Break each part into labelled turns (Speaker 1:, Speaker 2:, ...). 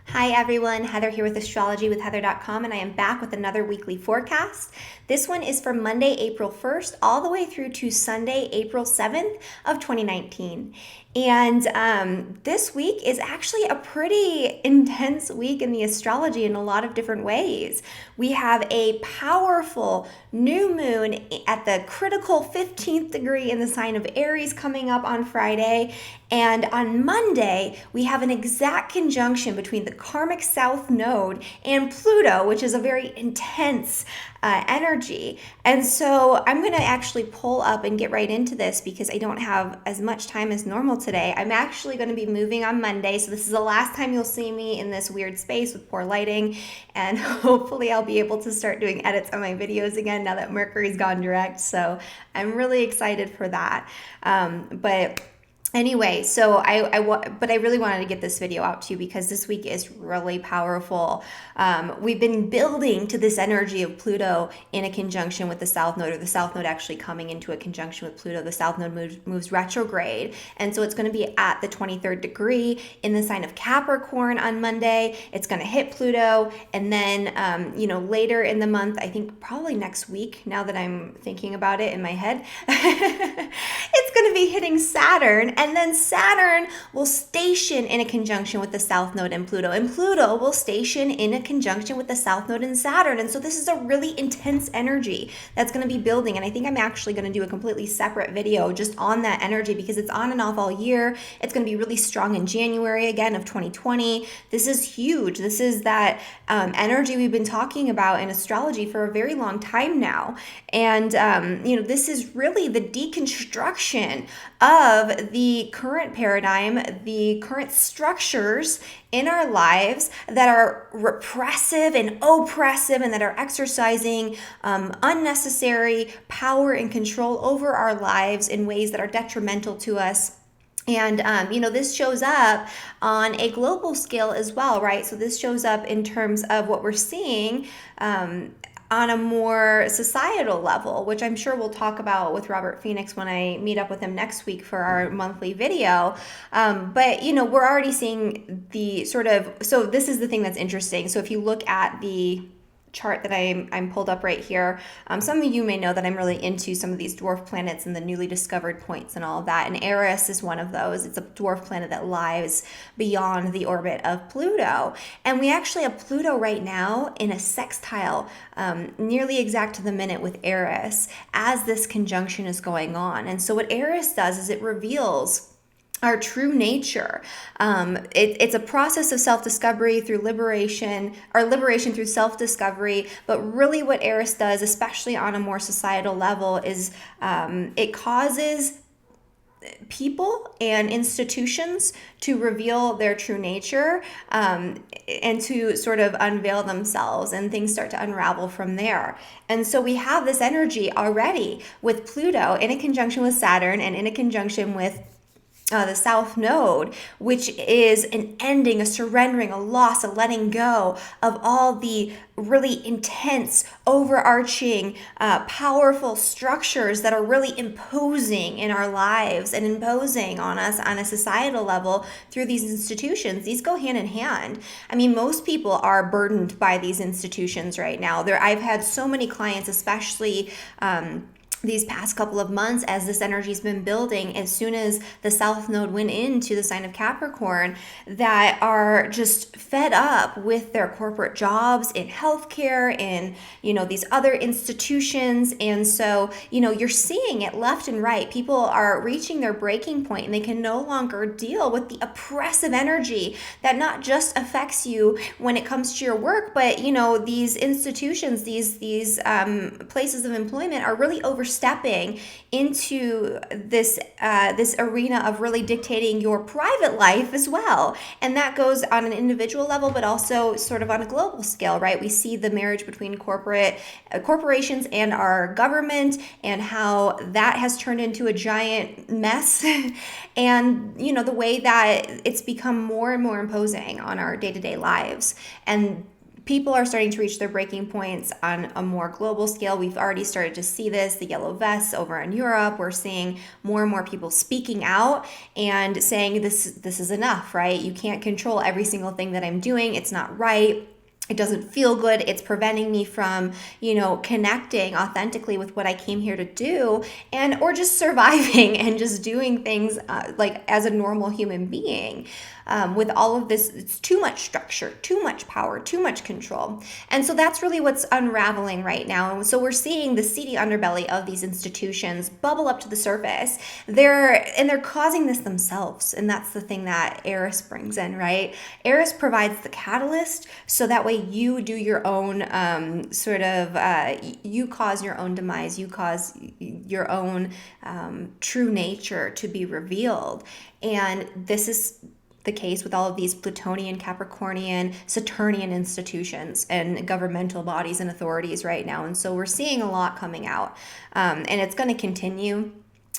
Speaker 1: Hi everyone, Heather here with Astrology with Heather.com, and I am back with another weekly forecast. This one is for Monday, April 1st, all the way through to Sunday, April 7th of 2019. And this week is actually a pretty intense week in the astrology in a lot of different ways. We have a powerful new moon at the critical 15th degree in the sign of Aries coming up on Friday. And on Monday, we have an exact conjunction between the karmic south node and Pluto, which is a very intense energy. And so I'm going to actually pull up and get right into this because I don't have as much time as normal today. I'm actually going to be moving on Monday. So this is the last time you'll see me in this weird space with poor lighting. And hopefully I'll be able to start doing edits on my videos again now that Mercury's gone direct. So I'm really excited for that. But anyway, but I really wanted to get this video out to you because this week is really powerful. We've been building to this energy of Pluto in a conjunction with the South Node, or the South Node actually coming into a conjunction with Pluto. The South Node moves retrograde, and so it's going to be at the 23rd degree in the sign of Capricorn on Monday. It's going to hit Pluto, and then later in the month, I think probably next week, now that I'm thinking about it in my head, it's going to be hitting Saturn. And then Saturn will station in a conjunction with the South Node and Pluto will station in a conjunction with the South Node and Saturn. And so this is a really intense energy that's going to be building. And I think I'm actually going to do a completely separate video just on that energy because it's on and off all year. It's going to be really strong in January again of 2020. This is huge. This is that energy we've been talking about in astrology for a very long time now. And, this is really the deconstruction of the current paradigm, the current structures in our lives that are repressive and oppressive and that are exercising unnecessary power and control over our lives in ways that are detrimental to us. And, this shows up on a global scale as well, right? So this shows up in terms of what we're seeing on a more societal level, which I'm sure we'll talk about with Robert Phoenix when I meet up with him next week for our monthly video. But we're already seeing the so this is the thing that's interesting. So if you look at the chart that I'm pulled up right here. Some of you may know that I'm really into some of these dwarf planets and the newly discovered points and all of that. And ARIES is one of those. It's a dwarf planet that lies beyond the orbit of Pluto. And we actually have Pluto right now in a sextile, nearly exact to the minute with ARIES as this conjunction is going on. And so what ARIES does is it reveals our true nature. It's a process of self-discovery through liberation, or liberation through self-discovery. But really what ARIES does, especially on a more societal level, is it causes people and institutions to reveal their true nature and to sort of unveil themselves, and things start to unravel from there. And so we have this energy already with Pluto in a conjunction with Saturn and in a conjunction with the South Node, which is an ending, a surrendering, a loss, a letting go of all the really intense, overarching, powerful structures that are really imposing in our lives and imposing on us on a societal level through these institutions. These go hand in hand. I mean, most people are burdened by these institutions right now. I've had so many clients, especially these past couple of months, as this energy's been building, as soon as the South Node went into the sign of Capricorn, that are just fed up with their corporate jobs in healthcare, in, these other institutions. And so, you're seeing it left and right. People are reaching their breaking point and they can no longer deal with the oppressive energy that not just affects you when it comes to your work, but, these institutions, these places of employment are really overstepping into this arena of really dictating your private life as well. And that goes on an individual level, but also sort of on a global scale, right? We see the marriage between corporations and our government, and how that has turned into a giant mess. And, the way that it's become more and more imposing on our day-to-day lives. And people are starting to reach their breaking points on a more global scale. We've already started to see this, the yellow vests over in Europe. We're seeing more and more people speaking out and saying this is enough, right? You can't control every single thing that I'm doing. It's not right. It doesn't feel good. It's preventing me from, connecting authentically with what I came here to do, or just surviving and just doing things like as a normal human being. With all of this, it's too much structure, too much power, too much control. And so that's really what's unraveling right now. And so we're seeing the seedy underbelly of these institutions bubble up to the surface. They're causing this themselves. And that's the thing that ARIES brings in, right? ARIES provides the catalyst, so that way you do your own you cause your own demise, you cause your own true nature to be revealed. And this is the case with all of these Plutonian, Capricornian, Saturnian institutions and governmental bodies and authorities right now. And so we're seeing a lot coming out, and it's going to continue.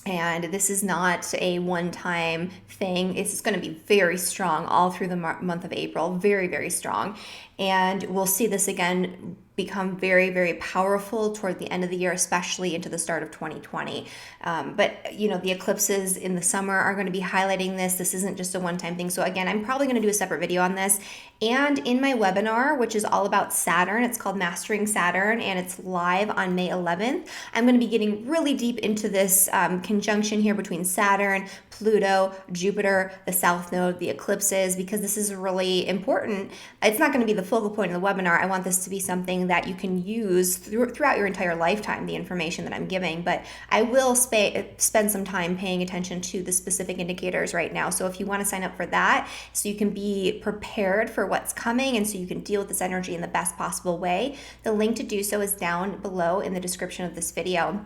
Speaker 1: And this is not a one-time thing. It's going to be very strong all through the month of April, very, very strong. And we'll see this again become very, very powerful toward the end of the year, especially into the start of 2020. But the eclipses in the summer are going to be highlighting this. This isn't just a one-time thing. So again, I'm probably going to do a separate video on this. And in my webinar, which is all about Saturn, it's called Mastering Saturn, and it's live on May 11th. I'm going to be getting really deep into this conjunction here between Saturn, Pluto, Jupiter, the South Node, the eclipses, because this is really important. It's not going to be the focal point of the webinar. I want this to be something that you can use throughout your entire lifetime, the information that I'm giving, but I will spend some time paying attention to the specific indicators right now. So if you want to sign up for that, so you can be prepared for what's coming and so you can deal with this energy in the best possible way, the link to do so is down below in the description of this video.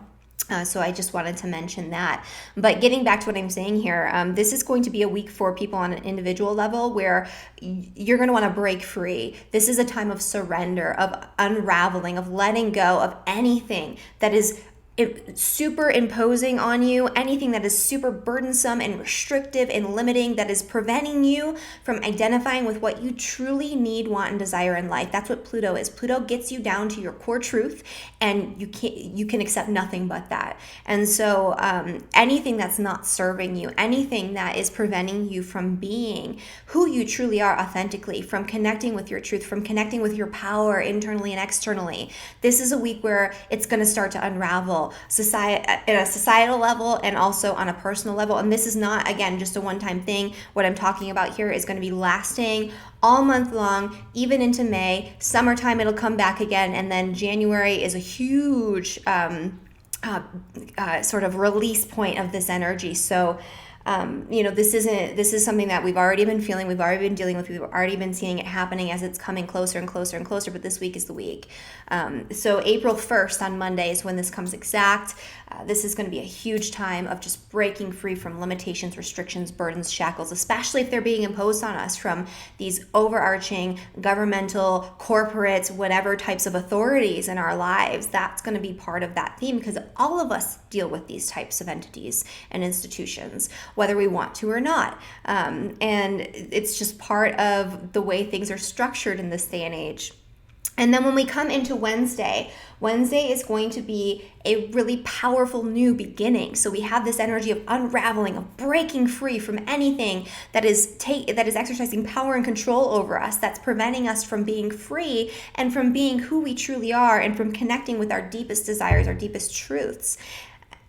Speaker 1: So I just wanted to mention that. But getting back to what I'm saying here, this is going to be a week for people on an individual level where you're going to want to break free. This is a time of surrender, of unraveling, of letting go of anything that is superimposing on you, anything that is super burdensome and restrictive and limiting, that is preventing you from identifying with what you truly need, want, and desire in life. That's what Pluto is. Pluto gets you down to your core truth, and you can accept nothing but that. And so anything that's not serving you, anything that is preventing you from being who you truly are authentically, from connecting with your truth, from connecting with your power internally and externally, this is a week where it's going to start to unravel at a societal level and also on a personal level. And this is not, again, just a one-time thing. What I'm talking about here is going to be lasting all month long, even into May. Summertime, it'll come back again. And then January is a huge sort of release point of this energy. So this is something that we've already been feeling, we've already been dealing with, we've already been seeing it happening as it's coming closer and closer and closer, but this week is the week. So April 1st on Monday is when this comes exact. This is going to be a huge time of just breaking free from limitations, restrictions, burdens, shackles, especially if they're being imposed on us from these overarching governmental, corporate, whatever types of authorities in our lives. That's going to be part of that theme, because all of us deal with these types of entities and institutions, whether we want to or not. And it's just part of the way things are structured in this day and age. And then when we come into Wednesday is going to be a really powerful new beginning. So we have this energy of unraveling, of breaking free from anything that is exercising power and control over us, that's preventing us from being free and from being who we truly are and from connecting with our deepest desires, our deepest truths.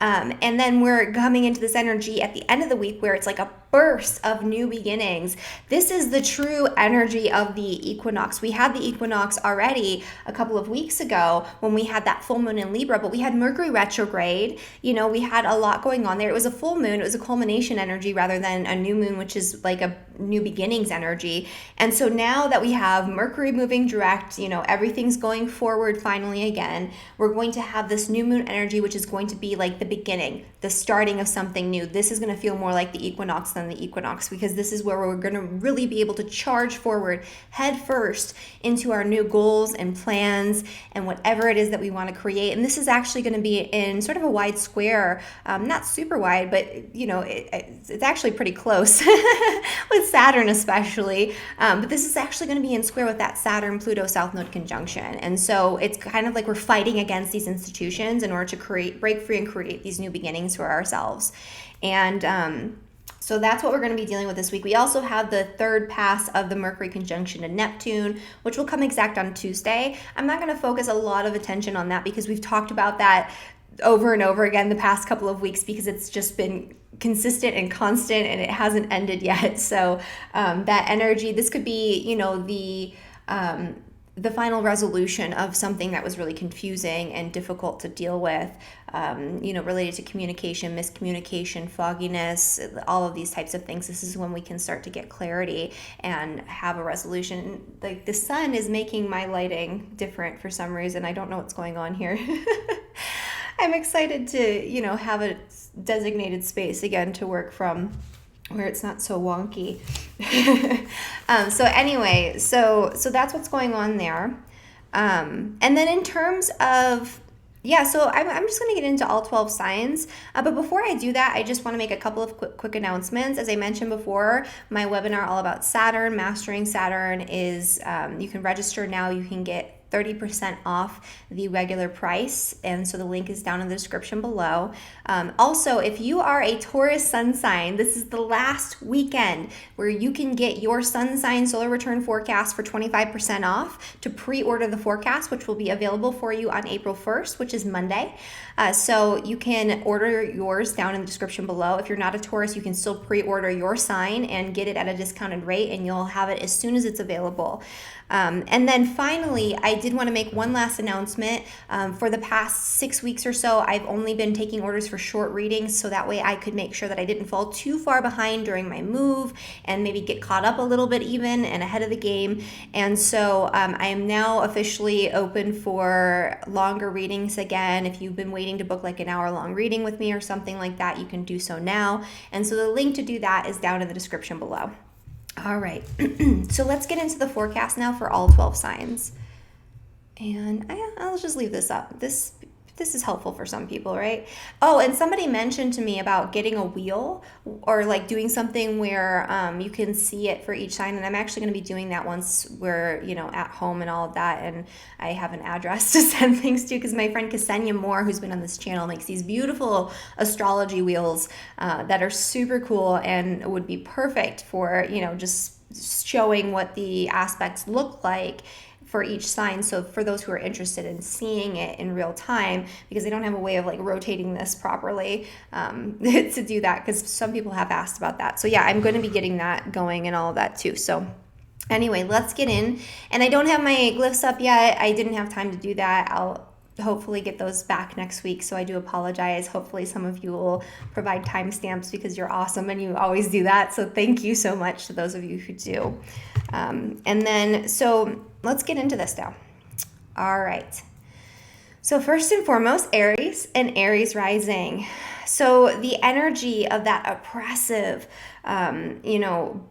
Speaker 1: And then we're coming into this energy at the end of the week where it's like a burst of new beginnings. This is the true energy of the equinox. We had the equinox already a couple of weeks ago when we had that full moon in Libra, but we had Mercury retrograde. We had a lot going on there. It was a full moon. It was a culmination energy rather than a new moon, which is like a new beginnings energy. And so now that we have Mercury moving direct, everything's going forward finally again, we're going to have this new moon energy, which is going to be like the beginning, the starting of something new. This is going to feel more like the equinox and the equinox, because this is where we're going to really be able to charge forward head first into our new goals and plans and whatever it is that we want to create. And this is actually going to be in sort of a wide square, not super wide, but it's actually pretty close with Saturn especially. But this is actually going to be in square with that Saturn-Pluto South Node conjunction. And so it's kind of like we're fighting against these institutions in order to break free and create these new beginnings for ourselves. And so that's what we're going to be dealing with this week. We also have the third pass of the Mercury conjunction to Neptune, which will come exact on Tuesday. I'm not going to focus a lot of attention on that because we've talked about that over and over again the past couple of weeks, because it's just been consistent and constant and it hasn't ended yet. So that energy, this could be, the final resolution of something that was really confusing and difficult to deal with, related to communication, miscommunication, fogginess, all of these types of things. This is when we can start to get clarity and have a resolution. Like the sun is making my lighting different for some reason. I don't know what's going on here. I'm excited to, have a designated space again to work from, where it's not so wonky. So anyway, so that's what's going on there. And then in terms of, so I'm just going to get into all 12 signs. But before I do that, I just want to make a couple of quick announcements. As I mentioned before, my webinar all about Saturn, Mastering Saturn, is, you can register now. You can get 30% off the regular price, and so the link is down in the description below. Also, if you are a Taurus sun sign, this is the last weekend where you can get your sun sign solar return forecast for 25% off to pre-order the forecast, which will be available for you on April 1st, which is Monday. So you can order yours down in the description below. If you're not a Taurus, you can still pre-order your sign and get it at a discounted rate, and you'll have it as soon as it's available. And then finally, I did want to make one last announcement. For the past 6 weeks or so, I've only been taking orders for short readings, so that way I could make sure that I didn't fall too far behind during my move and maybe get caught up a little bit even and ahead of the game. And so I am now officially open for longer readings again. If you've been waiting to book like an hour-long reading with me or something like that, you can do so now. And so the link to do that is down in the description below. All right, so let's get into the forecast now for all 12 signs. And I'll just leave this up. This is helpful for some people, right? Oh, and somebody mentioned to me about getting a wheel or like doing something where you can see it for each sign. And I'm actually going to be doing that once we're, at home and all of that. And I have an address to send things to, because my friend Ksenia Moore, who's been on this channel, makes these beautiful astrology wheels that are super cool and would be perfect for, just showing what the aspects look like for each sign. So for those who are interested in seeing it in real time, because they don't have a way of like rotating this properly to do that, because some people have asked about that. So yeah, I'm going to be getting that going and all of that too. So anyway, let's get in. And I don't have my glyphs up yet. I didn't have time to do that. I'll hopefully get those back next week. So I do apologize. Hopefully some of you will provide timestamps, because you're awesome and you always do that. So thank you so much to those of you who do. And then, so let's get into this now. All right. So first and foremost, Aries and Aries rising. So the energy of that oppressive,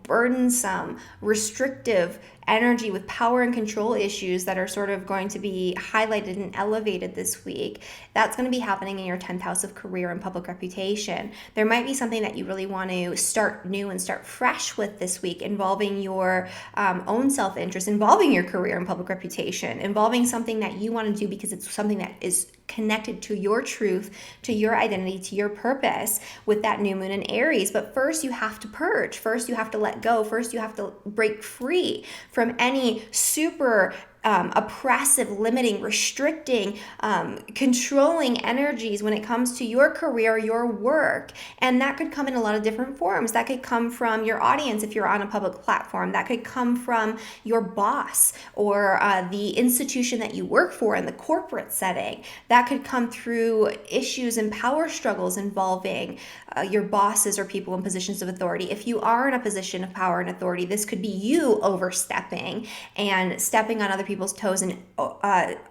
Speaker 1: burdensome, restrictive energy with power and control issues that are sort of going to be highlighted and elevated this week, that's going to be happening in your 10th house of career and public reputation. There might be something that you really want to start new and start fresh with this week, involving your own self-interest, involving your career and public reputation, involving something that you want to do because it's something that is connected to your truth, to your identity, to your purpose with that new moon in Aries. But first you have to purge. First you have to let go. First you have to break free from any super oppressive, limiting, restricting, controlling energies when it comes to your career, your work. And that could come in a lot of different forms. That could come from your audience if you're on a public platform. That could come from your boss or the institution that you work for in the corporate setting. That could come through issues and power struggles involving your bosses or people in positions of authority. If you are in a position of power and authority, this could be you overstepping and stepping on other people's toes and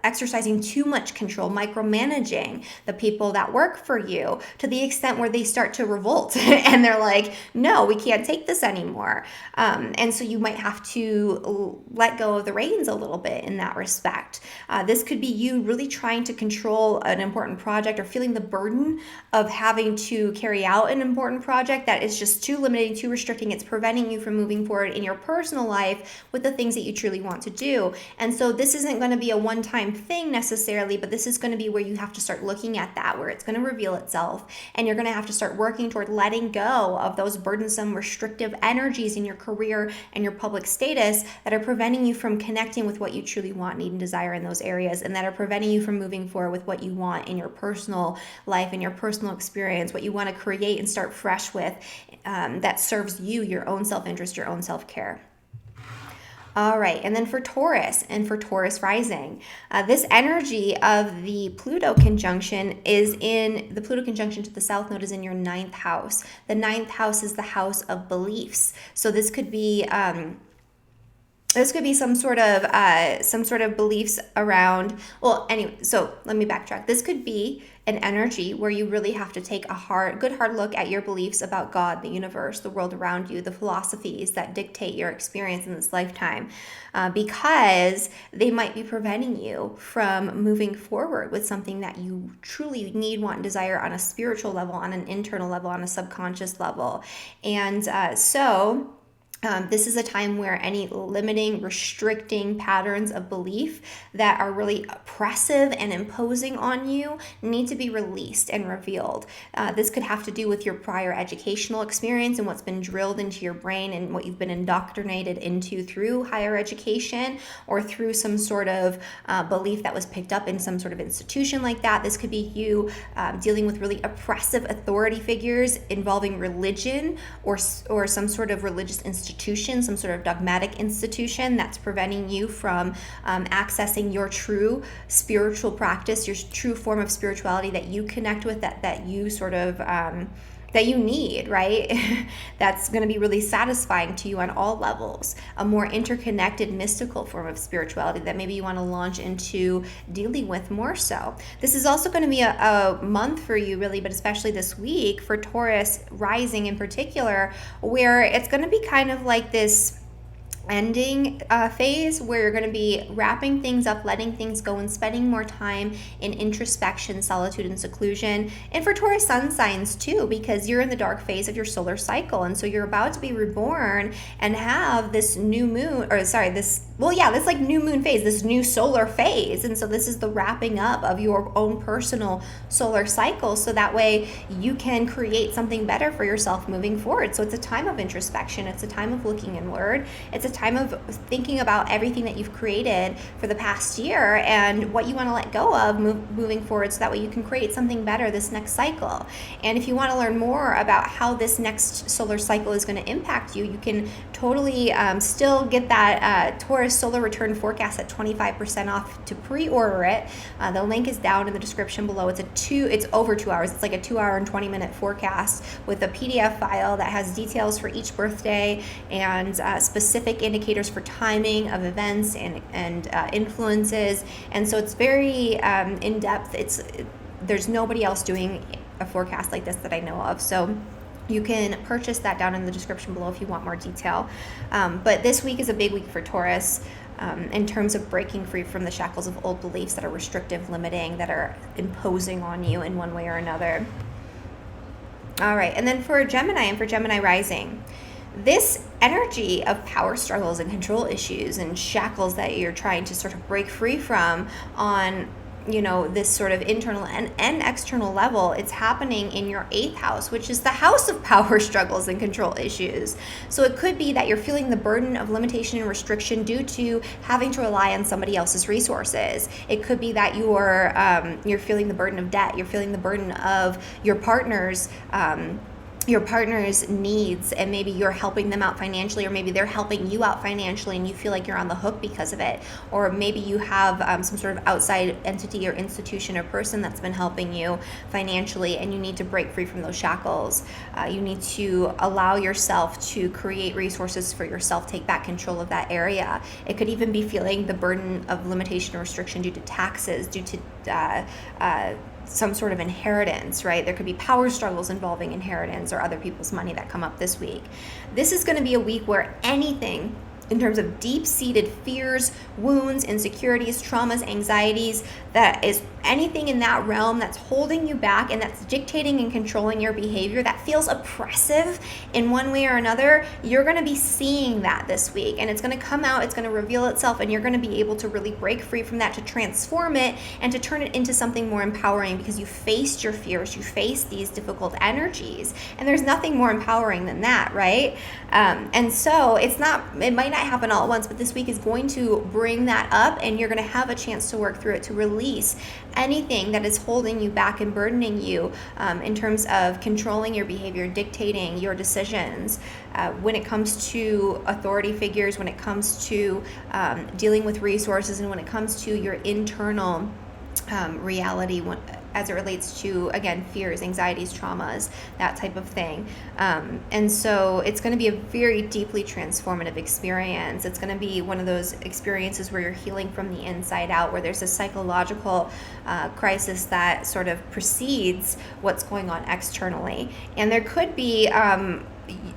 Speaker 1: exercising too much control, micromanaging the people that work for you to the extent where they start to revolt and they're like, no, we can't take this anymore. And so you might have to let go of the reins a little bit in that respect. This could be you really trying to control an important project or feeling the burden of having to carry out an important project that is just too limiting, too restricting. It's preventing you from moving forward in your personal life with the things that you truly want to do. And so this isn't going to be a one-time thing necessarily, but this is going to be where you have to start looking at that, where it's going to reveal itself, and you're going to have to start working toward letting go of those burdensome, restrictive energies in your career and your public status that are preventing you from connecting with what you truly want, need, and desire in those areas, and that are preventing you from moving forward with what you want in your personal life and your personal experience, what you want to create and start fresh with, that serves you, your own self-interest, your own self-care. All right, and then for Taurus and for Taurus rising, this energy of the Pluto conjunction the Pluto conjunction to the South Node is in your 9th house. The 9th house is the house of beliefs. So this could be some sort of beliefs around, well, anyway, so let me backtrack. This could be an energy where you really have to take a good hard look at your beliefs about God, the universe, the world around you, the philosophies that dictate your experience in this lifetime, because they might be preventing you from moving forward with something that you truly need, want, and desire on a spiritual level, on an internal level, on a subconscious level. And this is a time where any limiting, restricting patterns of belief that are really oppressive and imposing on you need to be released and revealed. This could have to do with your prior educational experience and what's been drilled into your brain and what you've been indoctrinated into through higher education or through some sort of belief that was picked up in some sort of institution like that. This could be you dealing with really oppressive authority figures involving religion or some sort of religious institution, some sort of dogmatic institution that's preventing you from accessing your true spiritual practice, your true form of spirituality that you connect with, that you sort of that you need, right? That's going to be really satisfying to you on all levels. A more interconnected, mystical form of spirituality that maybe you want to launch into dealing with more so. This is also going to be a month for you, really, but especially this week for Taurus rising in particular, where it's going to be kind of like this ending phase where you're going to be wrapping things up, letting things go, and spending more time in introspection, solitude, and seclusion. And for Taurus sun signs too, because you're in the dark phase of your solar cycle, and so you're about to be reborn and have this new moon, this like new moon phase, this new solar phase. And so this is the wrapping up of your own personal solar cycle, so that way you can create something better for yourself moving forward. So it's a time of introspection, it's a time of looking inward, it's a time of thinking about everything that you've created for the past year and what you want to let go of moving forward, so that way you can create something better this next cycle. And if you want to learn more about how this next solar cycle is going to impact you, you can totally still get that Taurus solar return forecast at 25% off to pre-order it. The link is down in the description below. It's over 2 hours. It's like a 2 hour and 20-minute forecast with a PDF file that has details for each birthday and specific indicators for timing of events and influences. And so it's very in-depth. There's nobody else doing a forecast like this that I know of. So you can purchase that down in the description below if you want more detail. But this week is a big week for Taurus in terms of breaking free from the shackles of old beliefs that are restrictive, limiting, that are imposing on you in one way or another. All right, and then for Gemini and for Gemini rising, this energy of power struggles and control issues and shackles that you're trying to sort of break free from on this sort of internal and external level, it's happening in your 8th house, which is the house of power struggles and control issues. So it could be that you're feeling the burden of limitation and restriction due to having to rely on somebody else's resources. It could be that you're feeling the burden of debt. You're feeling the burden of your partner's your partner's needs, and maybe you're helping them out financially, or maybe they're helping you out financially and you feel like you're on the hook because of it. Or maybe you have some sort of outside entity or institution or person that's been helping you financially, and you need to break free from those shackles. You need to allow yourself to create resources for yourself, take back control of that area. It could even be feeling the burden of limitation or restriction due to taxes, due to some sort of inheritance, right? There could be power struggles involving inheritance or other people's money that come up this week. This is going to be a week where anything in terms of deep-seated fears, wounds, insecurities, traumas, anxieties, that is anything in that realm that's holding you back and that's dictating and controlling your behavior, that feels oppressive in one way or another, you're going to be seeing that this week, and it's going to come out, it's going to reveal itself, and you're going to be able to really break free from that, to transform it and to turn it into something more empowering, because you faced your fears, you faced these difficult energies, and there's nothing more empowering than that, right? And so it might not happen all at once, but this week is going to bring that up, and you're going to have a chance to work through it, to release anything that is holding you back and burdening you in terms of controlling your behavior, dictating your decisions when it comes to authority figures, when it comes to dealing with resources, and when it comes to your internal reality as it relates to, again, fears, anxieties, traumas, that type of thing. And so it's going to be a very deeply transformative experience. It's going to be one of those experiences where you're healing from the inside out, where there's a psychological crisis that sort of precedes what's going on externally. And there could be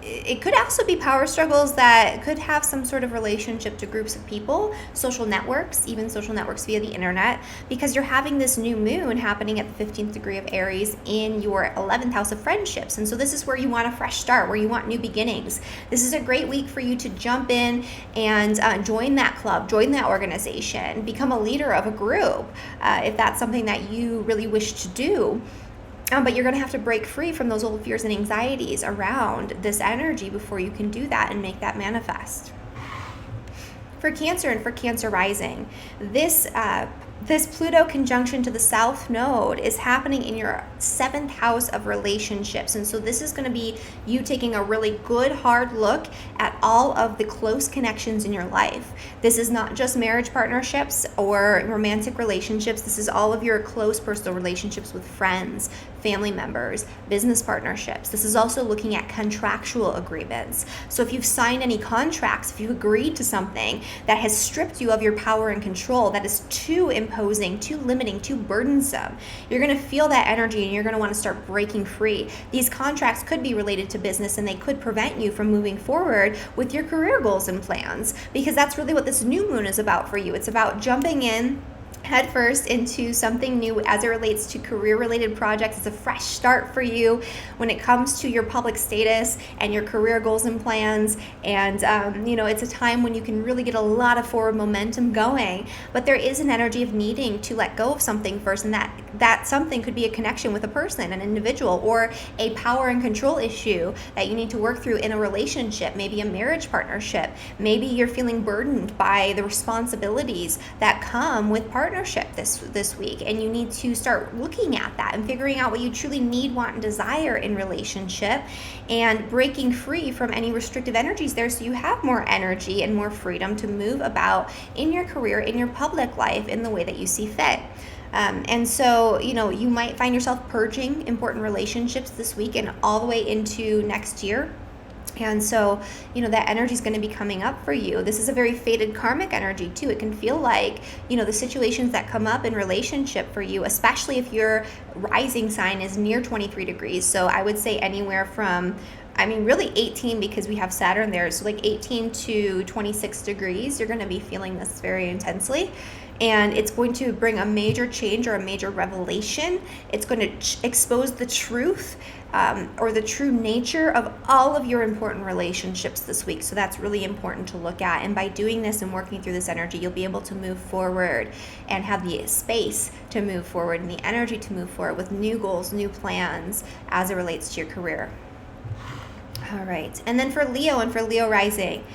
Speaker 1: it could also be power struggles that could have some sort of relationship to groups of people, social networks, even social networks via the internet, because you're having this new moon happening at the 15th degree of Aries in your 11th house of friendships. And so this is where you want a fresh start, where you want new beginnings. This is a great week for you to jump in and join that club, join that organization, become a leader of a group, if that's something that you really wish to do. But you're going to have to break free from those old fears and anxieties around this energy before you can do that and make that manifest. For Cancer and for Cancer rising, this Pluto conjunction to the South Node is happening in your 7th house of relationships. And so this is going to be you taking a really good, hard look at all of the close connections in your life. This is not just marriage partnerships or romantic relationships. This is all of your close personal relationships with friends, family members, business partnerships. This is also looking at contractual agreements. So if you've signed any contracts, if you've agreed to something that has stripped you of your power and control, that is too imposing, too limiting, too burdensome, you're going to feel that energy and you're going to want to start breaking free. These contracts could be related to business, and they could prevent you from moving forward with your career goals and plans, because that's really what this new moon is about for you. It's about jumping in headfirst into something new as it relates to career-related projects. It's a fresh start for you when it comes to your public status and your career goals and plans. And, it's a time when you can really get a lot of forward momentum going. But there is an energy of needing to let go of something first, and that something could be a connection with a person, an individual, or a power and control issue that you need to work through in a relationship, maybe a marriage partnership. Maybe you're feeling burdened by the responsibilities that come with partnership this week, and you need to start looking at that and figuring out what you truly need, want, and desire in relationship, and breaking free from any restrictive energies there, so you have more energy and more freedom to move about in your career, in your public life, in the way that you see fit. And so, you might find yourself purging important relationships this week and all the way into next year. And so, that energy is going to be coming up for you. This is a very fated karmic energy too. It can feel like, the situations that come up in relationship for you, especially if your rising sign is near 23 degrees. So I would say anywhere from, really 18, because we have Saturn there. So like 18 to 26 degrees, you're going to be feeling this very intensely. And it's going to bring a major change or a major revelation. It's going to expose the truth or the true nature of all of your important relationships this week. So that's really important to look at. And by doing this and working through this energy, you'll be able to move forward and have the space to move forward and the energy to move forward with new goals, new plans as it relates to your career. All right. And then for Leo and for Leo rising,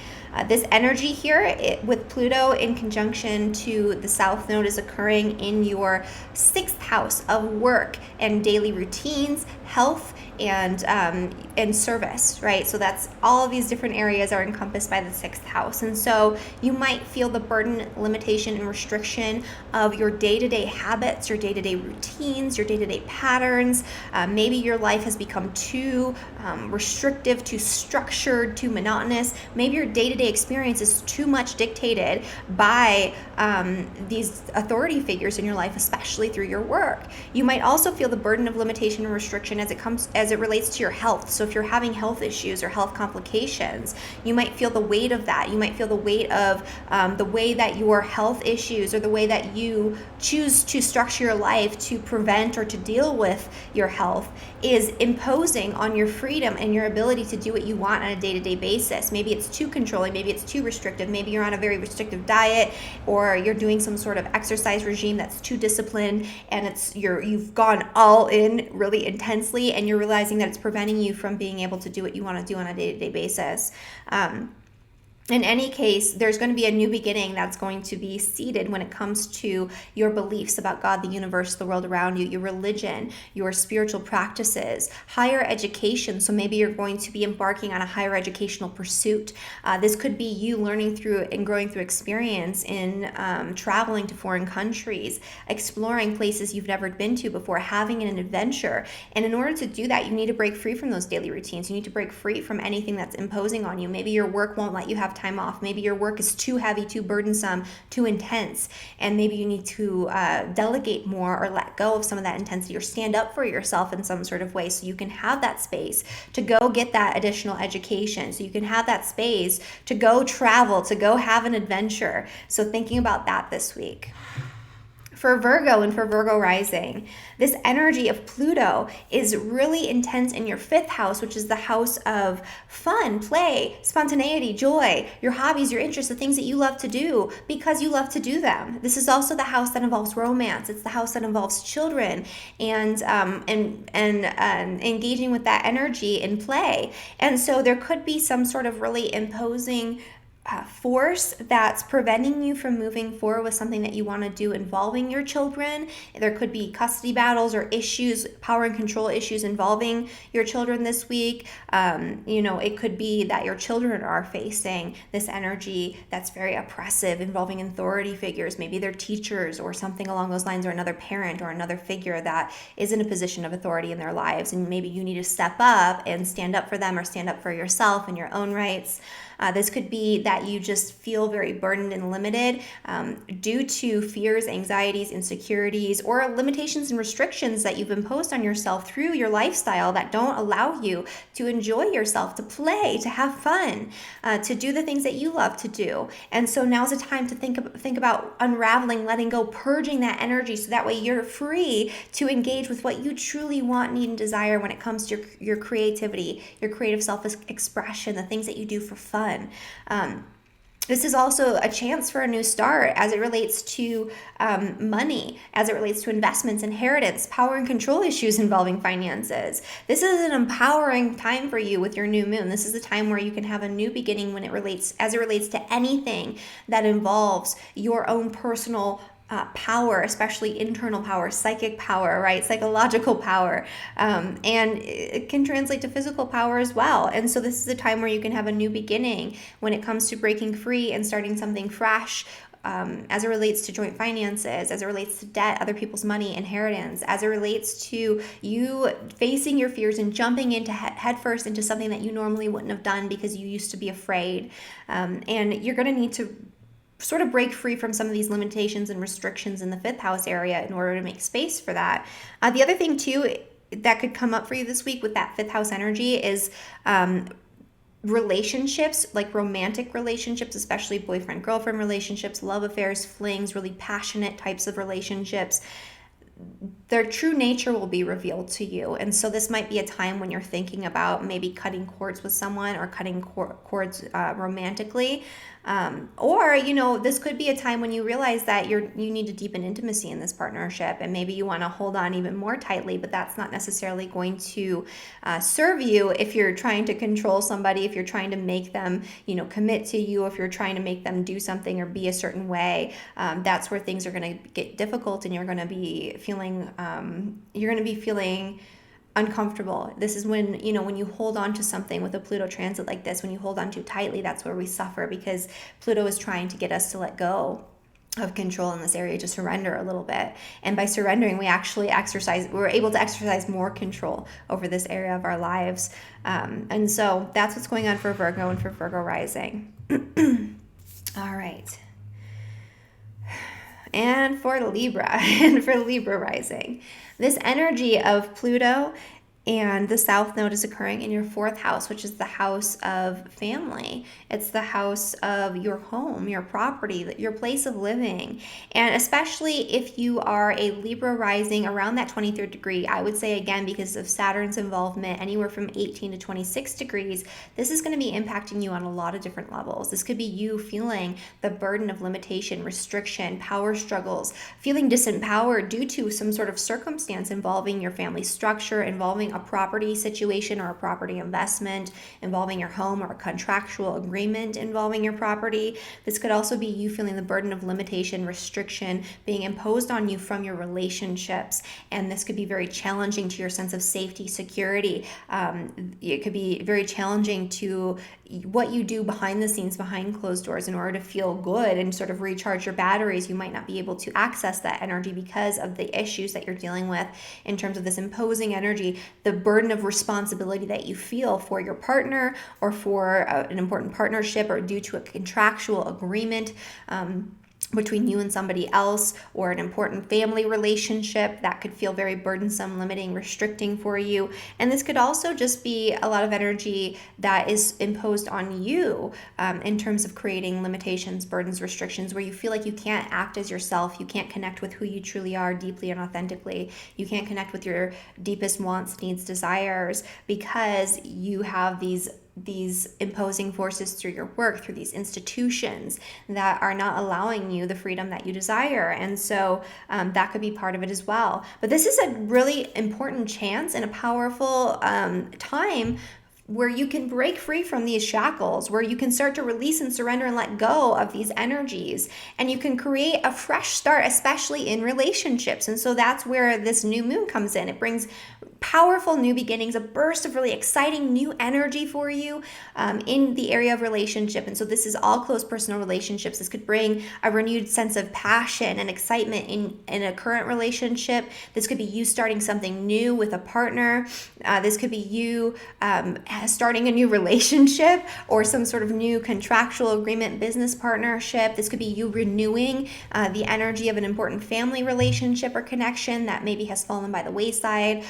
Speaker 1: this energy here with Pluto in conjunction to the South Node is occurring in your 6th house of work and daily routines, health, and service, right? So that's all of these different areas are encompassed by the 6th house. And so you might feel the burden, limitation, and restriction of your day-to-day habits, your day-to-day routines, your day-to-day patterns. Maybe your life has become too restrictive, too structured, too monotonous. Maybe your day-to-day experience is too much dictated by these authority figures in your life, especially through your work. You might also feel the burden of limitation and restriction as it relates to your health. So if you're having health issues or health complications, you might feel the weight of that. You might feel the weight of the way that your health issues or the way that you choose to structure your life to prevent or to deal with your health is imposing on your freedom and your ability to do what you want on a day-to-day basis. Maybe it's too controlling, maybe it's too restrictive, maybe you're on a very restrictive diet, or you're doing some sort of exercise regime that's too disciplined, and you've gone all in really intensely, and you're realizing that it's preventing you from being able to do what you want to do on a day-to-day basis. In any case, there's going to be a new beginning that's going to be seeded when it comes to your beliefs about God, the universe, the world around you, your religion, your spiritual practices, higher education. So maybe you're going to be embarking on a higher educational pursuit. This could be you learning through and growing through experience in traveling to foreign countries, exploring places you've never been to before, having an adventure. And in order to do that, you need to break free from those daily routines. You need to break free from anything that's imposing on you. Maybe your work won't let you have time off. Maybe your work is too heavy, too burdensome, too intense, and maybe you need to delegate more or let go of some of that intensity or stand up for yourself in some sort of way so you can have that space to go get that additional education, so you can have that space to go travel, to go have an adventure. So thinking about that this week. For Virgo and for Virgo rising, this energy of Pluto is really intense in your 5th house, which is the house of fun, play, spontaneity, joy, your hobbies, your interests, the things that you love to do because you love to do them. This is also the house that involves romance. It's the house that involves children and engaging with that energy in play. And so there could be some sort of really imposing force that's preventing you from moving forward with something that you want to do involving your children. There could be custody battles or issues, power and control issues involving your children this week. It could be that your children are facing this energy that's very oppressive, involving authority figures. Maybe they're teachers or something along those lines, or another parent or another figure that is in a position of authority in their lives. And maybe you need to step up and stand up for them or stand up for yourself and your own rights. This could be that you just feel very burdened and limited due to fears, anxieties, insecurities, or limitations and restrictions that you've imposed on yourself through your lifestyle that don't allow you to enjoy yourself, to play, to have fun, to do the things that you love to do. And so now's the time to think about unraveling, letting go, purging that energy so that way you're free to engage with what you truly want, need, and desire when it comes to your creativity, your creative self-expression, the things that you do for fun. This is also a chance for a new start as it relates to money, as it relates to investments, inheritance, power and control issues involving finances. This is an empowering time for you with your new moon. This is a time where you can have a new beginning as it relates to anything that involves your own personal power, especially internal power, psychic power, right? Psychological power. And it can translate to physical power as well. And so this is a time where you can have a new beginning when it comes to breaking free and starting something fresh. As it relates to joint finances, as it relates to debt, other people's money, inheritance, as it relates to you facing your fears and jumping into headfirst into something that you normally wouldn't have done because you used to be afraid. And you're going to need to sort of break free from some of these limitations and restrictions in the 5th house area in order to make space for that. The other thing too that could come up for you this week with that 5th house energy is relationships, like romantic relationships, especially boyfriend-girlfriend relationships, love affairs, flings, really passionate types of relationships. Their true nature will be revealed to you. And so this might be a time when you're thinking about maybe cutting cords with someone or cutting cords romantically. Or, this could be a time when you realize that you need to deepen intimacy in this partnership, and maybe you want to hold on even more tightly, but that's not necessarily going to serve you if you're trying to control somebody, if you're trying to make them, commit to you, if you're trying to make them do something or be a certain way. That's where things are going to get difficult, and you're going to be feeling uncomfortable. This is when, when you hold on to something with a Pluto transit like this, when you hold on too tightly, that's where we suffer, because Pluto is trying to get us to let go of control in this area, to surrender a little bit. And by surrendering, we're able to exercise more control over this area of our lives. And so that's what's going on for Virgo and for Virgo rising. All right. And for Libra rising, this energy of Pluto and the South Node is occurring in your 4th house, which is the house of family. It's the house of your home, your property, your place of living. And especially if you are a Libra rising around that 23rd degree, I would say, again, because of Saturn's involvement anywhere from 18 to 26 degrees, this is going to be impacting you on a lot of different levels. This could be you feeling the burden of limitation, restriction, power struggles, feeling disempowered due to some sort of circumstance involving your family structure, involving a property situation or a property investment, involving your home, or a contractual agreement involving your property. This could also be you feeling the burden of limitation, restriction being imposed on you from your relationships. And this could be very challenging to your sense of safety, security. It could be very challenging to what you do behind the scenes, behind closed doors, in order to feel good and sort of recharge your batteries. You might not be able to access that energy because of the issues that you're dealing with in terms of this imposing energy, the burden of responsibility that you feel for your partner, or for an important partnership, or due to a contractual agreement between you and somebody else, or an important family relationship that could feel very burdensome, limiting, restricting for you. And this could also just be a lot of energy that is imposed on you in terms of creating limitations, burdens, restrictions, where you feel like you can't act as yourself, you can't connect with who you truly are deeply and authentically, you can't connect with your deepest wants, needs, desires, because you have these imposing forces through your work, through these institutions that are not allowing you the freedom that you desire. And so that could be part of it as well. But this is a really important chance and a powerful time where you can break free from these shackles, where you can start to release and surrender and let go of these energies, and you can create a fresh start, especially in relationships. And so that's where this new moon comes in. It brings powerful new beginnings, a burst of really exciting new energy for you in the area of relationship. And so this is all close personal relationships. This could bring a renewed sense of passion and excitement in a current relationship. This could be you starting something new with a partner. This could be you starting a new relationship, or some sort of new contractual agreement, business partnership. This could be you renewing the energy of an important family relationship or connection that maybe has fallen by the wayside,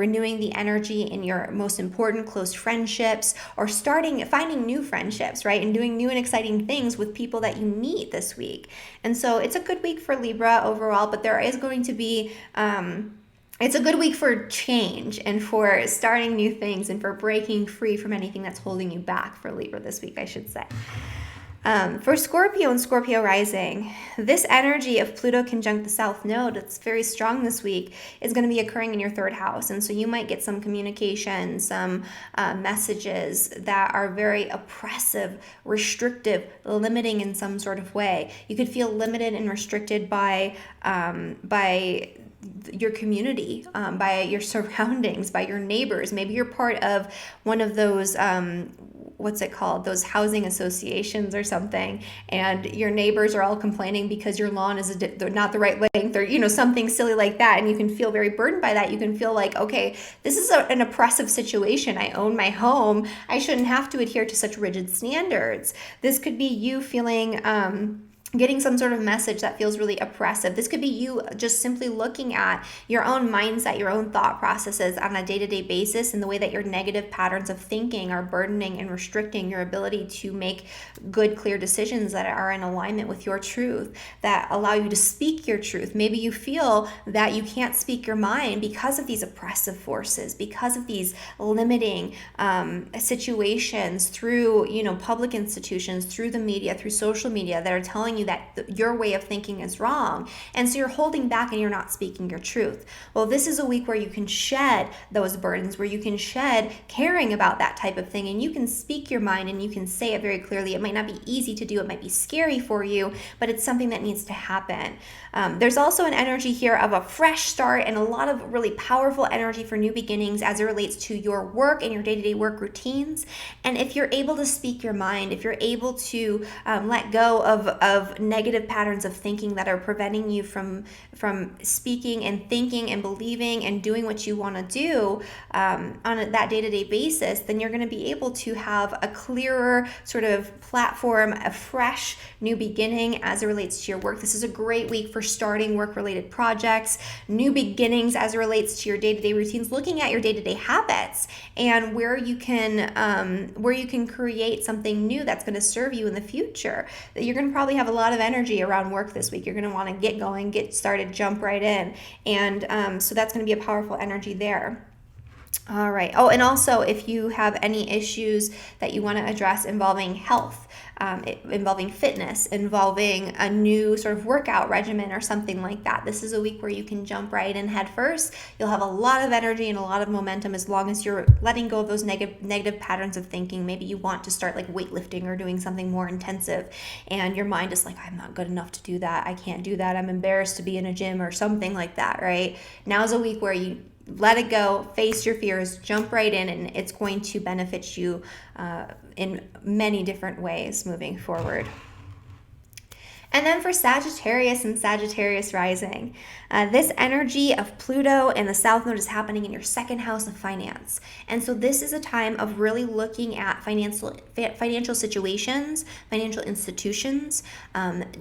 Speaker 1: renewing the energy in your most important close friendships, or finding new friendships, right? And doing new and exciting things with people that you meet this week. And so it's a good week for Libra overall, but there is going to be it's a good week for change and for starting new things and for breaking free from anything that's holding you back for Libra this week, I should say. For Scorpio and Scorpio rising, this energy of Pluto conjunct the South Node, it's very strong this week, is going to be occurring in your 3rd house. And so you might get some communication, some messages that are very oppressive, restrictive, limiting in some sort of way. You could feel limited and restricted by your community, by your surroundings, by your neighbors. Maybe you're part of one of those those housing associations or something, and your neighbors are all complaining because your lawn is not the right length, or something silly like that, and you can feel very burdened by that. You can feel like, okay, this is an oppressive situation. I own my home. I shouldn't have to adhere to such rigid standards. This could be you feeling getting some sort of message that feels really oppressive. This could be you just simply looking at your own mindset, your own thought processes on a day-to-day basis, and the way that your negative patterns of thinking are burdening and restricting your ability to make good, clear decisions that are in alignment with your truth, that allow you to speak your truth. Maybe you feel that you can't speak your mind because of these oppressive forces, because of these limiting situations through, public institutions, through the media, through social media, that are telling you you that your way of thinking is wrong. And so you're holding back and you're not speaking your truth. Well, this is a week where you can shed those burdens, where you can shed caring about that type of thing, and you can speak your mind and you can say it very clearly. It might not be easy to do, it might be scary for you, but it's something that needs to happen. There's also an energy here of a fresh start and a lot of really powerful energy for new beginnings as it relates to your work and your day-to-day work routines. And if you're able to speak your mind, if you're able to let go of negative patterns of thinking that are preventing you from speaking and thinking and believing and doing what you want to do on that day-to-day basis, then you're going to be able to have a clearer sort of platform, a fresh new beginning as it relates to your work. This is a great week for starting work-related projects, new beginnings as it relates to your day-to-day routines, looking at your day-to-day habits and where you can create something new that's going to serve you in the future. You're going to probably have a lot of energy around work this week. You're going to want to get going, get started, jump right in. And so that's going to be a powerful energy there. All right. Oh, and also if you have any issues that you want to address involving health, involving fitness, involving a new sort of workout regimen or something like that, this is a week where you can jump right in head first. You'll have a lot of energy and a lot of momentum as long as you're letting go of those negative patterns of thinking. Maybe you want to start like weightlifting or doing something more intensive and your mind is like, I'm not good enough to do that. I can't do that. I'm embarrassed to be in a gym or something like that, right? Now's a week where you let it go, face your fears, jump right in, and it's going to benefit you in many different ways moving forward. And then for Sagittarius and Sagittarius rising, this energy of Pluto and the South Node is happening in your second house of finance. And so this is a time of really looking at financial situations, financial institutions,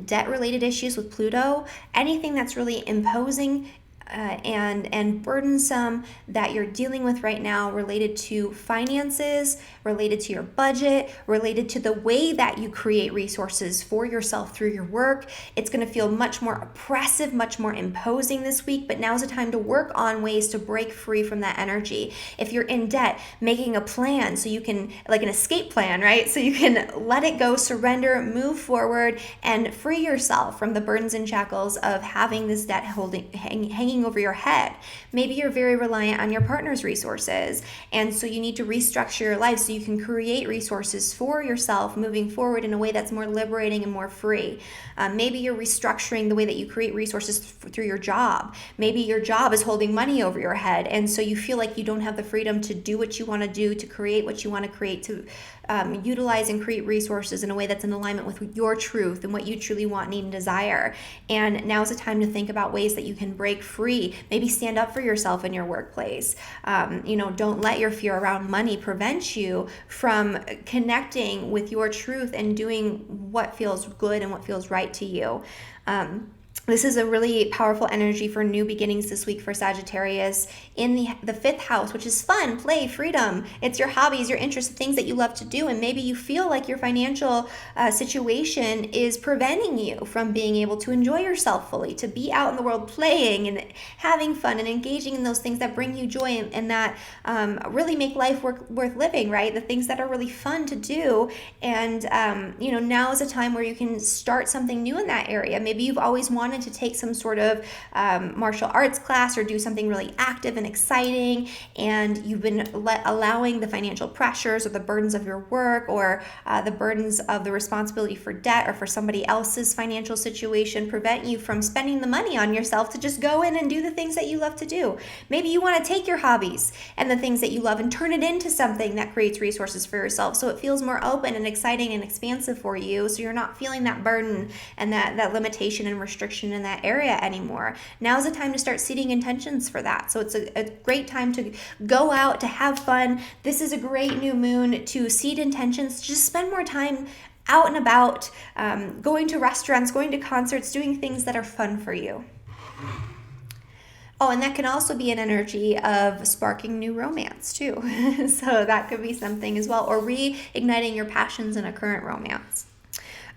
Speaker 1: debt-related issues with Pluto, anything that's really imposing and burdensome that you're dealing with right now related to finances, related to your budget, related to the way that you create resources for yourself through your work. It's going to feel much more oppressive, much more imposing this week, but now's the time to work on ways to break free from that energy. If you're in debt, making a plan so you can, like an escape plan, right? So you can let it go, surrender, move forward, and free yourself from the burdens and shackles of having this debt hanging over your head. Maybe you're very reliant on your partner's resources, and so you need to restructure your life so you can create resources for yourself moving forward in a way that's more liberating and more free. Maybe you're restructuring the way that you create resources through your job. Maybe your job is holding money over your head, and so you feel like you don't have the freedom to do what you want to do, to create what you want to create, to utilize and create resources in a way that's in alignment with your truth and what you truly want, need, and desire. And now's the time to think about ways that you can break free. Maybe stand up for yourself in your workplace. Don't let your fear around money prevent you from connecting with your truth and doing what feels good and what feels right to you. This is a really powerful energy for new beginnings this week for Sagittarius in the fifth house, which is fun, play, freedom. It's your hobbies, your interests, the things that you love to do. And maybe you feel like your financial situation is preventing you from being able to enjoy yourself fully, to be out in the world playing and having fun and engaging in those things that bring you joy and that really make life worth living, right? The things that are really fun to do. And, now is a time where you can start something new in that area. Maybe you've always wanted to take some sort of martial arts class or do something really active and exciting, and you've been allowing the financial pressures or the burdens of your work or the burdens of the responsibility for debt or for somebody else's financial situation prevent you from spending the money on yourself to just go in and do the things that you love to do. Maybe you want to take your hobbies and the things that you love and turn it into something that creates resources for yourself so it feels more open and exciting and expansive for you, so you're not feeling that burden and that limitation and restriction in that area anymore. Now's the time to start seeding intentions for that. So it's a great time to go out, to have fun. This is a great new moon to seed intentions, just spend more time out and about, going to restaurants, going to concerts, doing things that are fun for you. Oh, and that can also be an energy of sparking new romance too. So that could be something as well, or reigniting your passions in a current romance.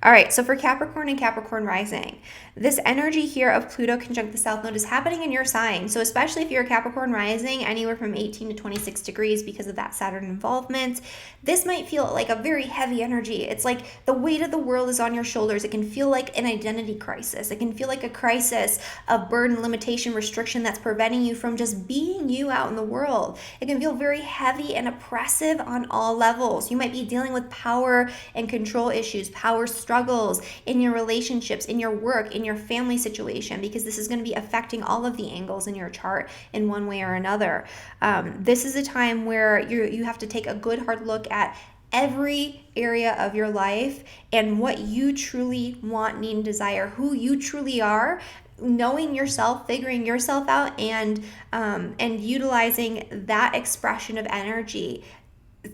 Speaker 1: All right, so for Capricorn and Capricorn rising, this energy here of Pluto conjunct the South Node is happening in your sign. So especially if you're a Capricorn rising, anywhere from 18 to 26 degrees because of that Saturn involvement, this might feel like a very heavy energy. It's like the weight of the world is on your shoulders. It can feel like an identity crisis. It can feel like a crisis of burden, limitation, restriction that's preventing you from just being you out in the world. It can feel very heavy and oppressive on all levels. You might be dealing with power and control issues, power struggles in your relationships, in your work, in your family situation, because this is going to be affecting all of the angles in your chart in one way or another. This is a time where you have to take a good hard look at every area of your life and what you truly want, need, and desire, who you truly are, knowing yourself, figuring yourself out, and utilizing that expression of energy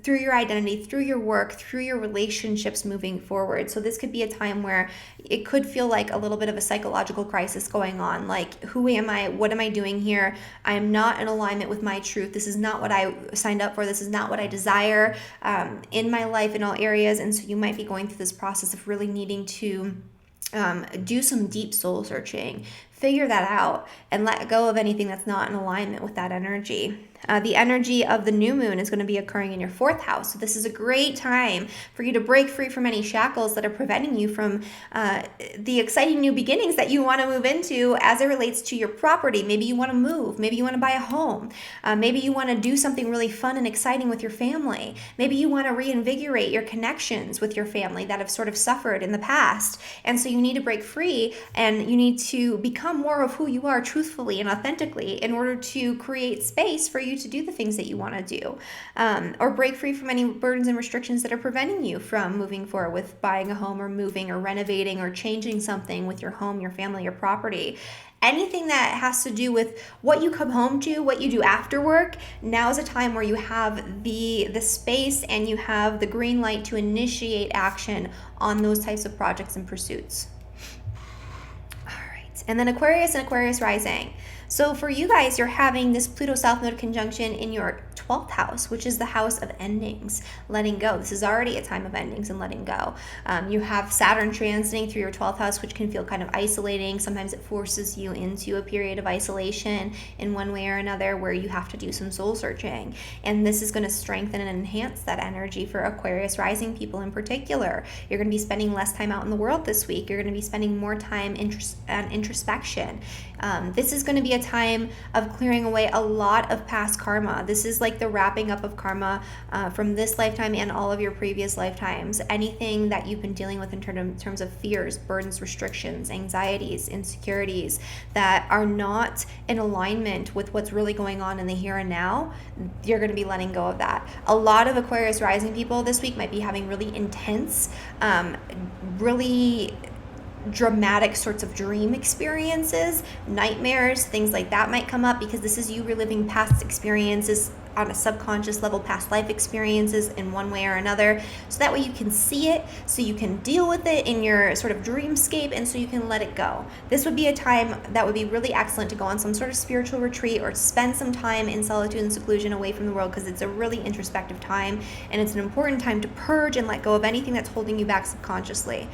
Speaker 1: through your identity, through your work, through your relationships moving forward. So this could be a time where it could feel like a little bit of a psychological crisis going on. Like, who am I? What am I doing here? I am not in alignment with my truth. This is not what I signed up for. This is not what I desire in my life in all areas. And so you might be going through this process of really needing to do some deep soul searching, figure that out, and let go of anything that's not in alignment with that energy. The energy of the new moon is going to be occurring in your 4th house. So this is a great time for you to break free from any shackles that are preventing you from the exciting new beginnings that you want to move into as it relates to your property. Maybe you want to move. Maybe you want to buy a home. Maybe you want to do something really fun and exciting with your family. Maybe you want to reinvigorate your connections with your family that have sort of suffered in the past. And so you need to break free, and you need to become more of who you are truthfully and authentically in order to create space for you to do the things that you want to do, or break free from any burdens and restrictions that are preventing you from moving forward with buying a home or moving or renovating or changing something with your home, your family, your property. Anything that has to do with what you come home to, what you do after work, now is a time where you have the space and you have the green light to initiate action on those types of projects and pursuits. All right, and then Aquarius and Aquarius rising. So for you guys, you're having this Pluto South Node conjunction in your 12th house, which is the house of endings, letting go. This is already a time of endings and letting go. You have Saturn transiting through your 12th house, which can feel kind of isolating. Sometimes it forces you into a period of isolation in one way or another where you have to do some soul searching. And this is going to strengthen and enhance that energy for Aquarius rising people in particular. You're going to be spending less time out in the world this week. You're going to be spending more time on introspection. This is going to be a time of clearing away a lot of past karma. This is like the wrapping up of karma from this lifetime and all of your previous lifetimes. Anything that you've been dealing with in terms of fears, burdens, restrictions, anxieties, insecurities that are not in alignment with what's really going on in the here and now, you're going to be letting go of that. A lot of Aquarius rising people this week might be having really intense, really dramatic sorts of dream experiences, nightmares, things like that might come up because this is you reliving past experiences on a subconscious level, past life experiences in one way or another, so that way you can see it, so you can deal with it in your sort of dreamscape, and so you can let it go. This would be a time that would be really excellent to go on some sort of spiritual retreat or spend some time in solitude and seclusion away from the world, because it's a really introspective time, and it's an important time to purge and let go of anything that's holding you back subconsciously.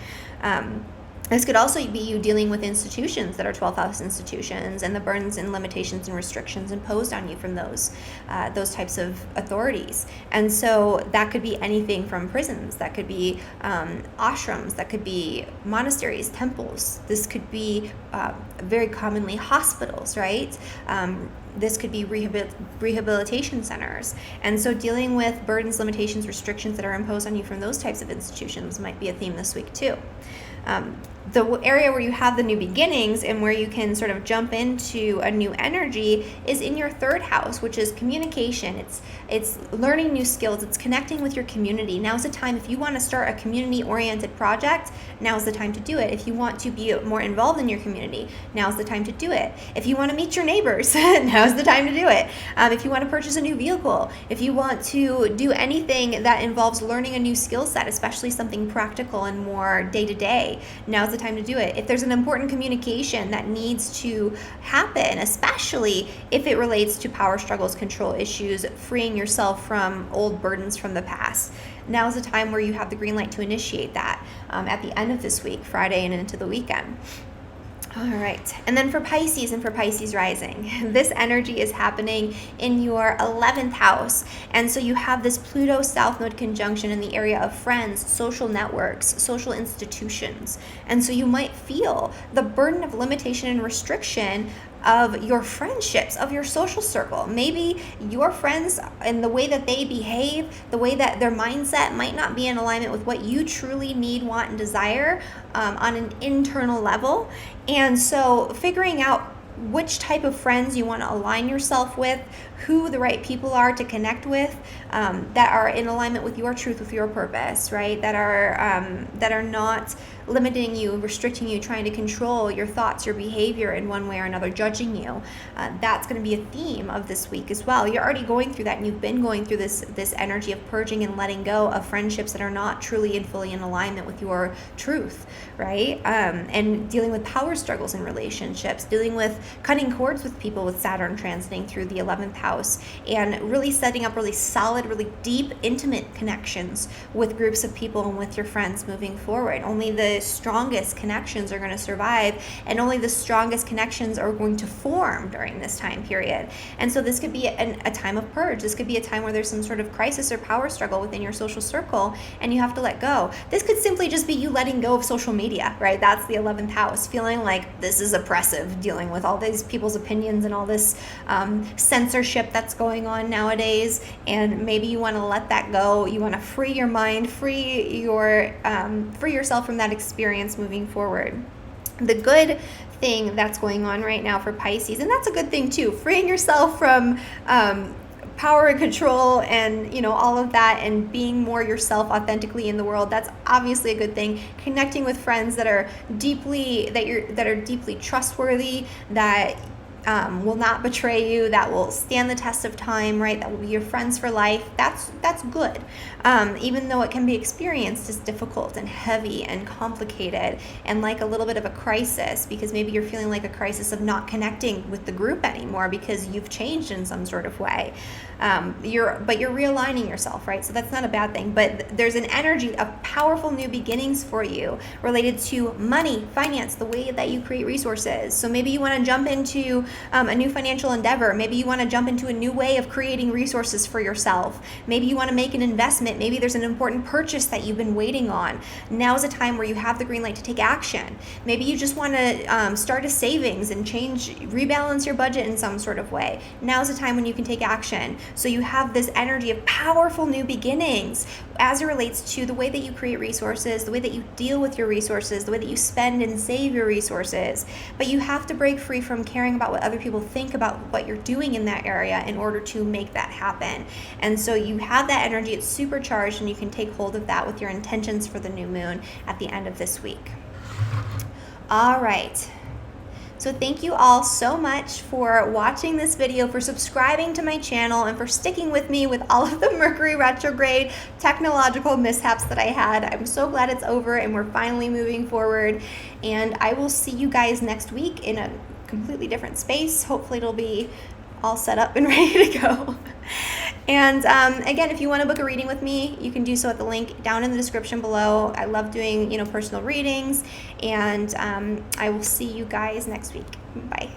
Speaker 1: This could also be you dealing with institutions that are 12th house institutions and the burdens and limitations and restrictions imposed on you from those types of authorities. And so that could be anything from prisons, that could be ashrams, that could be monasteries, temples. This could be very commonly hospitals, right? This could be rehabilitation centers. And so dealing with burdens, limitations, restrictions that are imposed on you from those types of institutions might be a theme this week too. The area where you have the new beginnings and where you can sort of jump into a new energy is in your 3rd house, which is communication. It's learning new skills. It's connecting with your community. Now's the time. If you want to start a community-oriented project, now's the time to do it. If you want to be more involved in your community, now's the time to do it. If you want to meet your neighbors, now's the time to do it. If you want to purchase a new vehicle, if you want to do anything that involves learning a new skill set, especially something practical and more day-to-day, now's the time to do it. If there's an important communication that needs to happen, especially if it relates to power struggles, control issues, freeing yourself from old burdens from the past, now's the time where you have the green light to initiate that at the end of this week, Friday and into the weekend. All right, and then for Pisces and for Pisces rising, this energy is happening in your 11th house. And so you have this Pluto South Node conjunction in the area of friends, social networks, social institutions. And so you might feel the burden of limitation and restriction of your friendships, of your social circle. Maybe your friends and the way that they behave, the way that their mindset might not be in alignment with what you truly need, want, and desire on an internal level. And so figuring out which type of friends you want to align yourself with, who the right people are to connect with, that are in alignment with your truth, with your purpose, right? That are not limiting you, restricting you, trying to control your thoughts, your behavior in one way or another, judging you. That's going to be a theme of this week as well. You're already going through that, and you've been going through this energy of purging and letting go of friendships that are not truly and fully in alignment with your truth, right? And dealing with power struggles in relationships, dealing with cutting cords with people with Saturn transiting through the 11th house, and really setting up really solid, really deep, intimate connections with groups of people and with your friends moving forward. Only the strongest connections are going to survive, and only the strongest connections are going to form during this time period. And so this could be a time of purge. This could be a time where there's some sort of crisis or power struggle within your social circle, and you have to let go. This could simply just be you letting go of social media, right? That's the 11th house, feeling like this is oppressive, dealing with all these people's opinions and all this censorship that's going on nowadays. And maybe you want to let that go. You want to free your mind, free yourself from that experience moving forward. The good thing that's going on right now for Pisces, and that's a good thing too, freeing yourself from power and control and all of that, and being more yourself authentically in the world. That's obviously a good thing. Connecting with friends that are deeply trustworthy, that will not betray you, that will stand the test of time, right? That will be your friends for life. That's good. Even though it can be experienced as difficult and heavy and complicated and like a little bit of a crisis, because maybe you're feeling like a crisis of not connecting with the group anymore because you've changed in some sort of way. You're realigning yourself, right? So that's not a bad thing, but there's an energy of powerful new beginnings for you related to money, finance, the way that you create resources. So maybe you want to jump into a new financial endeavor. Maybe you want to jump into a new way of creating resources for yourself. Maybe you want to make an investment. Maybe there's an important purchase that you've been waiting on. Now is a time where you have the green light to take action. Maybe you just want to start a savings and rebalance your budget in some sort of way. Now is a time when you can take action. So you have this energy of powerful new beginnings as it relates to the way that you create resources, the way that you deal with your resources, the way that you spend and save your resources. But you have to break free from caring about what other people think about what you're doing in that area in order to make that happen. And so you have that energy, it's supercharged, and you can take hold of that with your intentions for the new moon at the end of this week. All right. So thank you all so much for watching this video, for subscribing to my channel, and for sticking with me with all of the Mercury retrograde technological mishaps that I had. I'm so glad it's over and we're finally moving forward. And I will see you guys next week in a completely different space. Hopefully it'll be all set up and ready to go. And again, if you want to book a reading with me, you can do so at the link down in the description below. I love doing, personal readings, and I will see you guys next week. Bye.